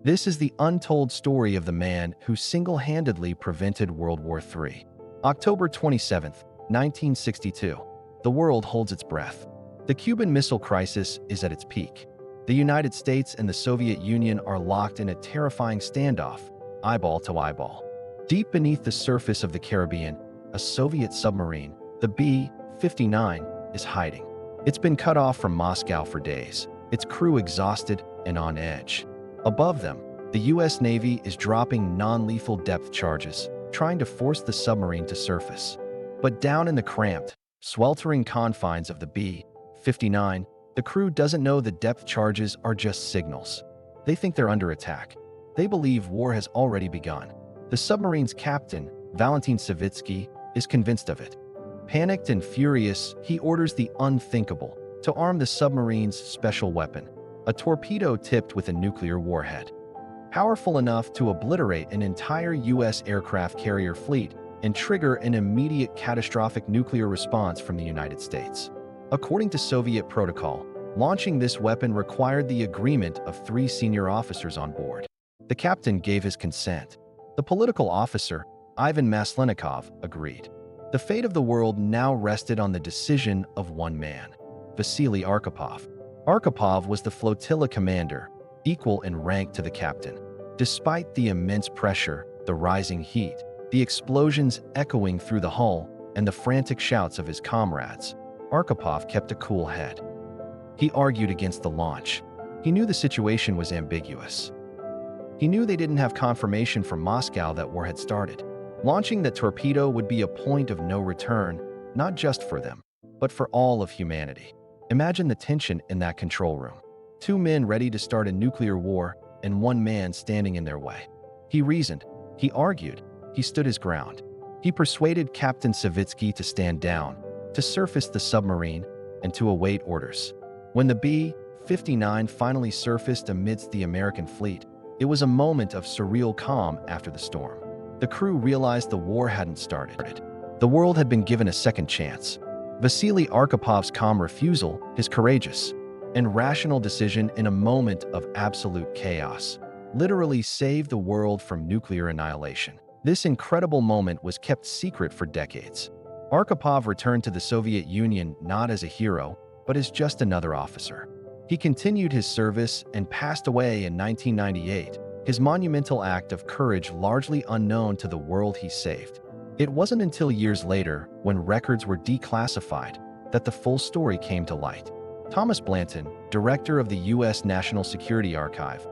This is the untold story of the man who single-handedly prevented World War III. October 27, 1962. The world holds its breath. The Cuban Missile Crisis is at its peak. The United States and the Soviet Union are locked in a terrifying standoff, eyeball to eyeball. Deep beneath the surface of the Caribbean, a Soviet submarine, the B-59, is hiding. It's been cut off from Moscow for days, its crew exhausted and on edge. Above them, the U.S. Navy is dropping non-lethal depth charges, trying to force the submarine to surface. But down in the cramped, sweltering confines of the B-59, the crew doesn't know the depth charges are just signals. They think they're under attack. They believe war has already begun. The submarine's captain, Valentin Savitsky, is convinced of it. Panicked and furious, he orders the unthinkable to arm the submarine's special weapon, a torpedo tipped with a nuclear warhead. Powerful enough to obliterate an entire U.S. aircraft carrier fleet and trigger an immediate catastrophic nuclear response from the United States. According to Soviet protocol, launching this weapon required the agreement of 3 senior officers on board. The captain gave his consent. The political officer, Ivan Maslenikov, agreed. The fate of the world now rested on the decision of one man, Vasili Arkhipov. Arkhipov was the flotilla commander, equal in rank to the captain. Despite the immense pressure, the rising heat, the explosions echoing through the hull, and the frantic shouts of his comrades, Arkhipov kept a cool head. He argued against the launch. He knew the situation was ambiguous. He knew they didn't have confirmation from Moscow that war had started. Launching the torpedo would be a point of no return, not just for them, but for all of humanity. Imagine the tension in that control room. 2 men ready to start a nuclear war, and 1 man standing in their way. He reasoned. He argued. He stood his ground. He persuaded Captain Savitsky to stand down, to surface the submarine, and to await orders. When the B-59 finally surfaced amidst the American fleet, it was a moment of surreal calm after the storm. The crew realized the war hadn't started. The world had been given a second chance. Vasili Arkhipov's calm refusal, his courageous and rational decision in a moment of absolute chaos, literally saved the world from nuclear annihilation. This incredible moment was kept secret for decades. Arkhipov returned to the Soviet Union not as a hero, but as just another officer. He continued his service and passed away in 1998, his monumental act of courage largely unknown to the world he saved. It wasn't until years later, when records were declassified, that the full story came to light. Thomas Blanton, director of the U.S. National Security Archive,